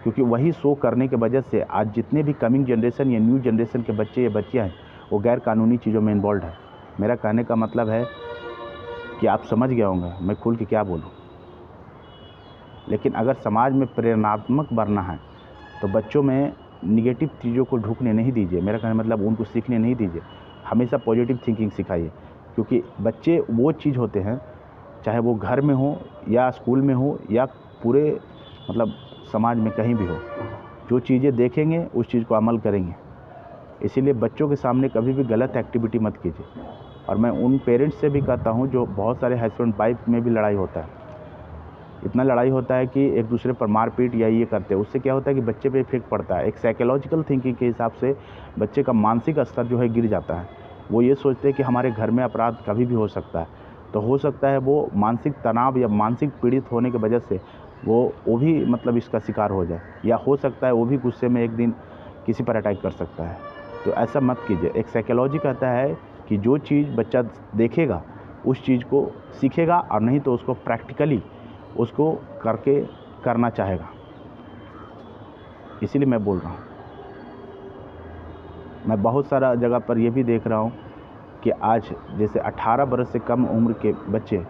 Speaker 1: क्योंकि वही शो करने की वजह से आज जितने भी कमिंग जनरेशन या न्यू जनरेशन के बच्चे या बच्चियाँ हैं वो गैर कानूनी चीज़ों में इन्वॉल्व है। मेरा कहने का मतलब है कि आप समझ गए होंगे मैं खुल के क्या बोलूँ। लेकिन अगर समाज में प्रेरणात्मक बनना है तो बच्चों में निगेटिव चीज़ों को ढुकने नहीं दीजिए। मेरा कहने मतलब उनको सीखने नहीं दीजिए, हमेशा पॉजिटिव थिंकिंग सिखाइए। क्योंकि बच्चे वो चीज़ होते हैं, चाहे वो घर में हो या स्कूल में हो या पूरे मतलब समाज में कहीं भी हो, जो चीज़ें देखेंगे उस चीज़ को अमल करेंगे। इसीलिए बच्चों के सामने कभी भी गलत एक्टिविटी मत कीजिए। और मैं उन पेरेंट्स से भी कहता हूँ जो बहुत सारे हस्बैंड वाइफ में भी लड़ाई होता है, इतना लड़ाई होता है कि एक दूसरे पर मारपीट या ये करते हैं, उससे क्या होता है कि बच्चे पे इफेक्ट पड़ता है। एक साइकोलॉजिकल थिंकिंग के हिसाब से बच्चे का मानसिक स्तर जो है गिर जाता है। वो ये सोचते हैं कि हमारे घर में अपराध कभी भी हो सकता है, तो हो सकता है वो मानसिक तनाव या मानसिक पीड़ित होने की वजह से वो भी मतलब इसका शिकार हो जाए, या हो सकता है वो भी गुस्से में एक दिन किसी पर अटैक कर सकता है। तो ऐसा मत कीजिए। एक साइकोलॉजी कहता है कि जो चीज़ बच्चा देखेगा उस चीज़ को सीखेगा, और नहीं तो उसको प्रैक्टिकली उसको करके करना चाहेगा। इसीलिए मैं बोल रहा हूँ। मैं बहुत सारा जगह पर ये भी देख रहा हूँ कि आज जैसे 18 बरस से कम उम्र के बच्चे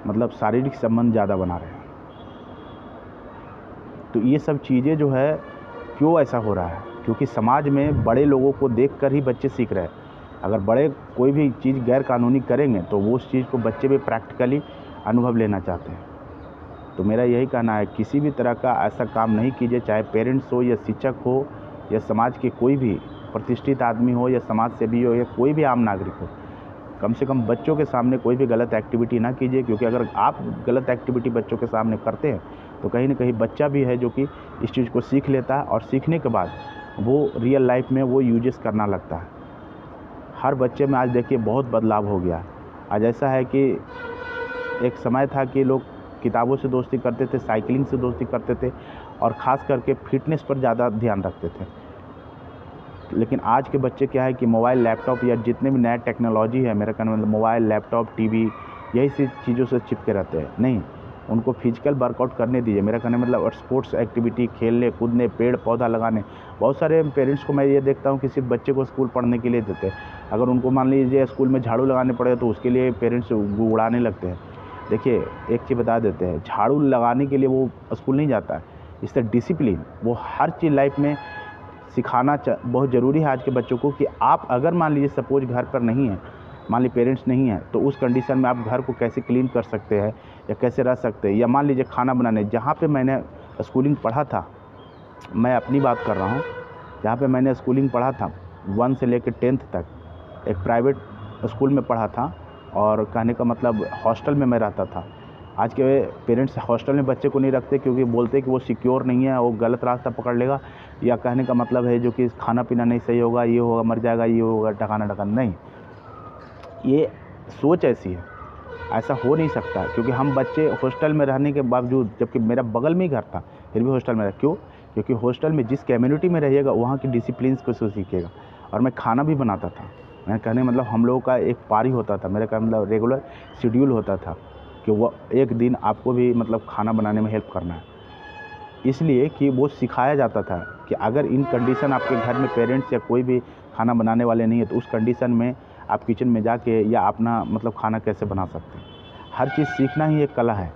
Speaker 1: मतलब शारीरिक संबंध ज़्यादा बना रहे हैं। तो ये सब चीज़ें जो है क्यों ऐसा हो रहा है? क्योंकि समाज में बड़े लोगों को देखकर ही बच्चे सीख रहे हैं। अगर बड़े कोई भी चीज़ गैर कानूनी करेंगे तो वो उस चीज़ को बच्चे भी प्रैक्टिकली अनुभव लेना चाहते हैं। तो मेरा यही कहना है, किसी भी तरह का ऐसा काम नहीं कीजिए, चाहे पेरेंट्स हो या शिक्षक हो या समाज के कोई भी प्रतिष्ठित आदमी हो या समाज सेवी हो या कोई भी आम नागरिक हो। कम से कम बच्चों के सामने कोई भी गलत एक्टिविटी ना कीजिए, क्योंकि अगर आप गलत एक्टिविटी बच्चों के सामने करते हैं तो कहीं ना कहीं बच्चा भी है जो कि इस चीज़ को सीख लेता है, और सीखने के बाद वो रियल लाइफ में वो यूजेस करना लगता है। हर बच्चे में आज देखिए बहुत बदलाव हो गया। आज ऐसा है कि एक समय था कि लोग किताबों से दोस्ती करते थे, साइकिलिंग से दोस्ती करते थे, और ख़ास करके फिटनेस पर ज़्यादा ध्यान रखते थे। लेकिन आज के बच्चे क्या है कि मोबाइल, लैपटॉप या जितने भी नया टेक्नोलॉजी है, मेरा कहना मतलब मोबाइल, लैपटॉप, टीवी, यही सी चीज़ों से चिपके रहते हैं। नहीं, उनको फिजिकल वर्कआउट करने दीजिए। मेरा कहने मतलब और स्पोर्ट्स एक्टिविटी, खेलने कूदने, पेड़ पौधा लगाने। बहुत सारे पेरेंट्स को मैं ये देखता हूँ कि सिर्फ बच्चे को स्कूल पढ़ने के लिए देते हैं। अगर उनको मान लीजिए स्कूल में झाड़ू लगाने पड़े तो उसके लिए पेरेंट्स उड़ाने लगते हैं। देखिए, एक चीज़ बता देते हैं, झाड़ू लगाने के लिए वो स्कूल नहीं जाता है। इससे डिसिप्लिन, वो हर चीज़ लाइफ में सिखाना बहुत ज़रूरी है आज के बच्चों को। कि आप अगर मान लीजिए सपोज घर पर नहीं है, मान लीजिए पेरेंट्स नहीं है, तो उस कंडीशन में आप घर को कैसे क्लीन कर सकते हैं या कैसे रह सकते हैं। या मान लीजिए खाना बनाने, जहाँ पे मैंने स्कूलिंग पढ़ा था, मैं अपनी बात कर रहा हूँ, जहाँ पे मैंने स्कूलिंग पढ़ा था 1 से लेकर 10th तक एक प्राइवेट स्कूल में पढ़ा था, और कहने का मतलब हॉस्टल में मैं रहता था। आज के पेरेंट्स हॉस्टल में बच्चे को नहीं रखते, क्योंकि बोलते हैं कि वो सिक्योर नहीं है, वो गलत रास्ता पकड़ लेगा, या कहने का मतलब है जो कि खाना पीना नहीं सही होगा, ये होगा, मर जाएगा, ये होगा, ढकाना नहीं। ये सोच ऐसी है, ऐसा हो नहीं सकता। क्योंकि हम बच्चे हॉस्टल में रहने के बावजूद, जबकि मेरा बगल में ही घर था, फिर भी हॉस्टल में रहा। क्यों? क्योंकि हॉस्टल में जिस कम्युनिटी में रहिएगा वहाँ की डिसिप्लिन्स को सीखिएगा। और मैं खाना भी बनाता था। मैं कहने मतलब हम लोगों का एक पारी होता था, मेरा कहने मतलब रेगुलर शेड्यूल होता था कि वो एक दिन आपको भी मतलब खाना बनाने में हेल्प करना है। इसलिए कि वो सिखाया जाता था कि अगर इन कंडीशन आपके घर में पेरेंट्स या कोई भी खाना बनाने वाले नहीं है, तो उस कंडीशन में आप किचन में जाके या अपना मतलब खाना कैसे बना सकते हैं। हर चीज़ सीखना ही एक कला है।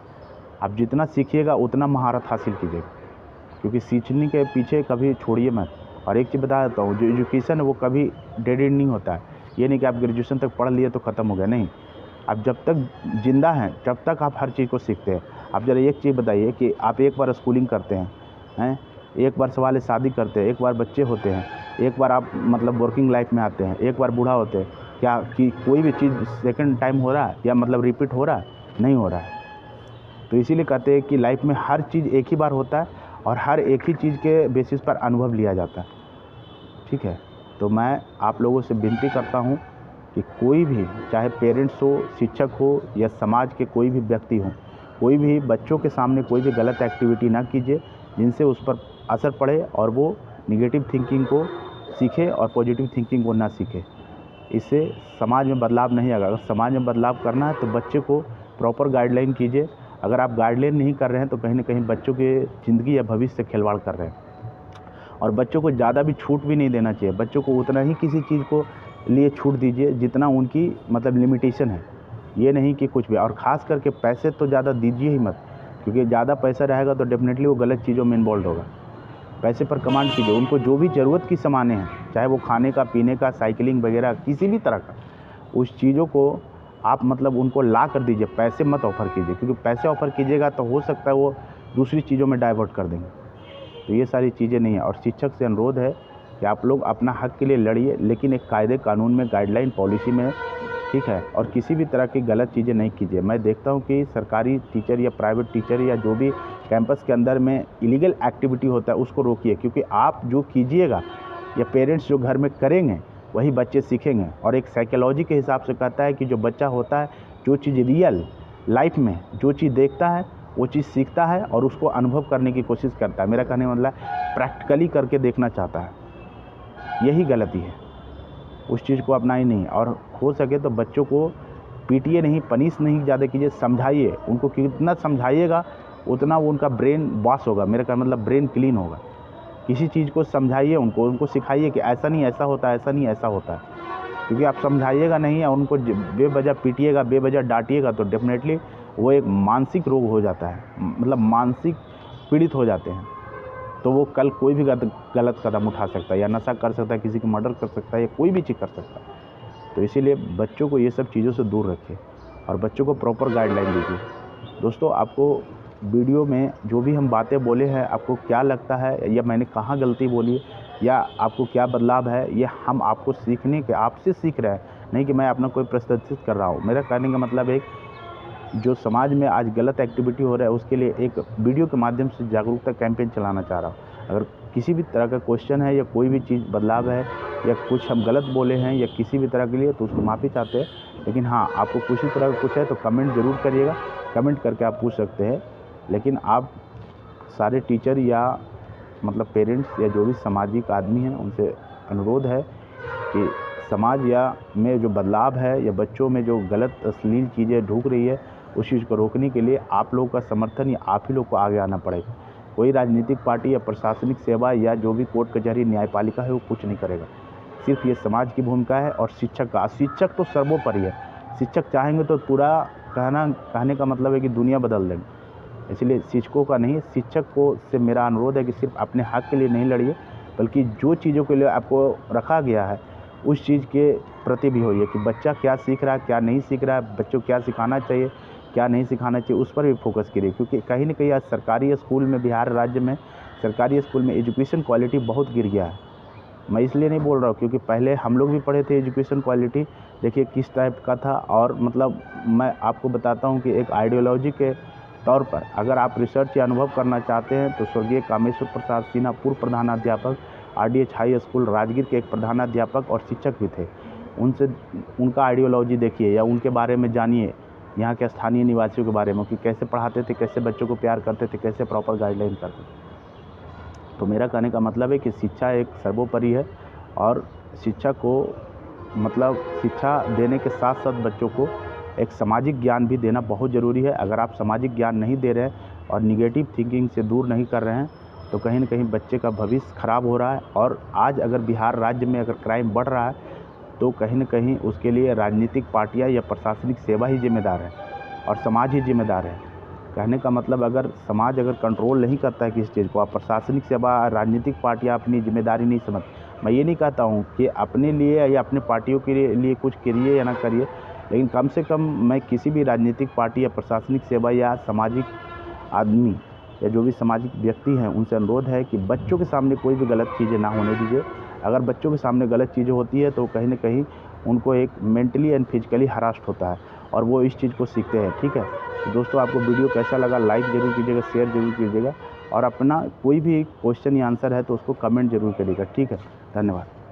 Speaker 1: आप जितना सीखिएगा उतना महारत हासिल कीजिएगा, क्योंकि सीखने के पीछे कभी छोड़िए मत। और एक चीज़ बता देता हूँ, जो एजुकेशन है वो कभी डेड एंड नहीं होता है। ये नहीं कि आप ग्रेजुएशन तक पढ़ लिए तो ख़त्म हो गया, नहीं। आप जब तक ज़िंदा हैं तब तक आप हर चीज़ को सीखते हैं। आप ज़रा एक चीज़ बताइए कि आप एक बार स्कूलिंग करते हैं, एक बार वाले शादी करते हैं, एक बार बच्चे होते हैं, एक बार आप मतलब वर्किंग लाइफ में आते हैं, एक बार बूढ़ा होते हैं, क्या कि कोई भी चीज़ सेकंड टाइम हो रहा है या मतलब रिपीट हो रहा है? नहीं हो रहा है। तो इसीलिए कहते हैं कि लाइफ में हर चीज़ एक ही बार होता है और हर एक ही चीज़ के बेसिस पर अनुभव लिया जाता है। ठीक है, तो मैं आप लोगों से विनती करता हूँ कि कोई भी, चाहे पेरेंट्स हो, शिक्षक हो या समाज के कोई भी व्यक्ति हो, कोई भी बच्चों के सामने कोई भी गलत एक्टिविटी ना कीजिए जिनसे उस पर असर पड़े और वो निगेटिव थिंकिंग को सीखे और पॉजिटिव थिंकिंग को ना सीखे। इससे समाज में बदलाव नहीं आएगा। अगर समाज में बदलाव करना है तो बच्चे को प्रॉपर गाइडलाइन कीजिए। अगर आप गाइडलाइन नहीं कर रहे हैं तो कहीं ना कहीं बच्चों की ज़िंदगी या भविष्य से खिलवाड़ कर रहे हैं। और बच्चों को ज़्यादा भी छूट भी नहीं देना चाहिए। बच्चों को उतना ही किसी चीज़ को लिए छूट दीजिए जितना उनकी मतलब लिमिटेशन है, ये नहीं कि कुछ भी। और ख़ास करके पैसे तो ज़्यादा दीजिए ही मत, क्योंकि ज़्यादा पैसा रहेगा तो डेफिनेटली वो गलत चीज़ों में इन्वॉल्व होगा। पैसे पर कमांड कीजिए। उनको जो भी ज़रूरत की सामानें हैं, चाहे वो खाने का, पीने का, साइकिलिंग वगैरह किसी भी तरह का, उस चीज़ों को आप मतलब उनको ला कर दीजिए। पैसे मत ऑफ़र कीजिए, क्योंकि पैसे ऑफ़र कीजिएगा तो हो सकता है वो दूसरी चीज़ों में डाइवर्ट कर देंगे। तो ये सारी चीज़ें नहीं है। और शिक्षक से अनुरोध है कि आप लोग अपना हक़ के लिए लड़िए, लेकिन एक कायदे कानून में, गाइडलाइन पॉलिसी में, ठीक है। और किसी भी तरह की गलत चीज़ें नहीं कीजिए। मैं देखता हूँ कि सरकारी टीचर या प्राइवेट टीचर या जो भी कैंपस के अंदर में इलीगल एक्टिविटी होता है उसको रोकिए, क्योंकि आप जो कीजिएगा या पेरेंट्स जो घर में करेंगे वही बच्चे सीखेंगे। और एक साइकोलॉजी के हिसाब से कहता है कि जो बच्चा होता है, जो चीज़ रियल लाइफ में जो चीज़ देखता है वो चीज़ सीखता है और उसको अनुभव करने की कोशिश करता है। मेरा कहने का मतलब प्रैक्टिकली करके देखना चाहता है। यही गलती है, उस चीज़ को अपनाई नहीं। और हो सके तो बच्चों को पीटिए नहीं, पनिश नहीं ज़्यादा कीजिए, समझाइए उनको। कितना समझाइएगा उतना वो उनका ब्रेन वॉश होगा। मेरा कहने मतलब ब्रेन क्लीन होगा। किसी चीज़ को समझाइए उनको सिखाइए कि ऐसा नहीं ऐसा होता है, ऐसा नहीं ऐसा होता है। क्योंकि आप समझाइएगा नहीं और उनको बेवजह पीटिएगा, बेवजह डांटिएगा तो डेफिनेटली वो एक मानसिक रोग हो जाता है, मतलब मानसिक पीड़ित हो जाते हैं। तो वो कल कोई भी गलत कदम उठा सकता है, या नशा कर सकता है, किसी की मर्डर कर सकता है, या कोई भी चीज़ कर सकता है। तो इसीलिए बच्चों को ये सब चीज़ों से दूर रखें और बच्चों को प्रॉपर गाइडलाइन दीजिए। दोस्तों, आपको वीडियो में जो भी हम बातें बोले हैं, आपको क्या लगता है, या मैंने कहाँ गलती बोली, या आपको क्या बदलाव है, ये हम आपको सीखने के, आपसे सीख रहे हैं, नहीं कि मैं अपना कोई प्रस्तुत कर रहा हूँ। मेरा कहने का मतलब एक, जो समाज में आज गलत एक्टिविटी हो रहा है उसके लिए एक वीडियो के माध्यम से जागरूकता कैंपेन चलाना चाह रहा हूँ। अगर किसी भी तरह का क्वेश्चन है या कोई भी चीज़ बदलाव है या कुछ हम गलत बोले हैं या किसी भी तरह के लिए, तो उसको माफ़ी चाहते हैं। लेकिन हाँ, आपको किसी तरह का कुछ है तो कमेंट ज़रूर करिएगा। कमेंट करके आप पूछ सकते हैं। लेकिन आप सारे टीचर या मतलब पेरेंट्स या जो भी सामाजिक आदमी हैं उनसे अनुरोध है कि समाज या में जो बदलाव है या बच्चों में जो गलत अश्लील चीज़ें ढूक रही है उस चीज़ को रोकने के लिए आप लोगों का समर्थन या आप ही लोग को आगे आना पड़ेगा। कोई राजनीतिक पार्टी या प्रशासनिक सेवा या जो भी कोर्ट कचहरी न्यायपालिका है वो कुछ नहीं करेगा। सिर्फ ये समाज की भूमिका है और शिक्षक का। शिक्षक तो सर्वोपरि है। शिक्षक चाहेंगे तो पूरा कहने का मतलब है कि दुनिया बदल देंगे। इसलिए शिक्षकों का नहीं, शिक्षक को से मेरा अनुरोध है कि सिर्फ अपने हक़ के लिए नहीं लड़िए, बल्कि जो चीज़ों के लिए आपको रखा गया है उस चीज़ के प्रति भी होइए कि बच्चा क्या सीख रहा है, क्या नहीं सीख रहा है, बच्चों को क्या सिखाना चाहिए, क्या नहीं सिखाना चाहिए, उस पर भी फोकस करिए। क्योंकि कहीं न कहीं आज सरकारी स्कूल में, बिहार राज्य में सरकारी स्कूल में एजुकेशन क्वालिटी बहुत गिर गया है। मैं इसलिए नहीं बोल रहा हूँ क्योंकि पहले हम लोग भी पढ़े थे, एजुकेशन क्वालिटी देखिए किस टाइप का था। और मतलब मैं आपको बताता हूँ कि एक आइडियोलॉजी के तौर पर अगर आप रिसर्च या अनुभव करना चाहते हैं तो स्वर्गीय कामेश्वर प्रसाद सिन्हा पूर्व प्रधानाध्यापक RDH हाई स्कूल राजगीर के एक प्रधानाध्यापक और शिक्षक भी थे। उनसे उनका आइडियोलॉजी देखिए या उनके बारे में जानिए, यहाँ के स्थानीय निवासियों के बारे में, कि कैसे पढ़ाते थे, कैसे बच्चों को प्यार करते थे, कैसे प्रॉपर गाइडलाइन करते थे। तो मेरा कहने का मतलब है कि शिक्षा एक सर्वोपरि है और शिक्षा को मतलब शिक्षा देने के साथ साथ बच्चों को एक सामाजिक ज्ञान भी देना बहुत ज़रूरी है। अगर आप सामाजिक ज्ञान नहीं दे रहे हैं और निगेटिव थिंकिंग से दूर नहीं कर रहे हैं तो कहीं न कहीं बच्चे का भविष्य ख़राब हो रहा है। और आज अगर बिहार राज्य में अगर क्राइम बढ़ रहा है तो कहीं न कहीं उसके लिए राजनीतिक पार्टियाँ या प्रशासनिक सेवा ही जिम्मेदार है और समाज ही जिम्मेदार है। कहने का मतलब अगर समाज अगर कंट्रोल नहीं करता है किसी चीज़ को, आप प्रशासनिक सेवा, राजनीतिक पार्टियाँ अपनी जिम्मेदारी नहीं समझ। मैं ये नहीं कहता हूँ कि अपने लिए या अपने पार्टियों के लिए कुछ करिए या ना करिए, लेकिन कम से कम मैं किसी भी राजनीतिक पार्टी या प्रशासनिक सेवा या सामाजिक आदमी या जो भी सामाजिक व्यक्ति हैं उनसे अनुरोध है कि बच्चों के सामने कोई भी गलत चीज़ें ना होने दीजिए। अगर बच्चों के सामने गलत चीज़ें होती है तो कहीं ना कहीं उनको एक मेंटली एंड फिजिकली हरास्ट होता है और वो इस चीज़ को सीखते हैं। ठीक है, तो दोस्तों आपको वीडियो कैसा लगा लाइक ज़रूर कीजिएगा, शेयर ज़रूर कीजिएगा और अपना कोई भी क्वेश्चन या आंसर है तो उसको कमेंट ज़रूर करिएगा। ठीक है, धन्यवाद।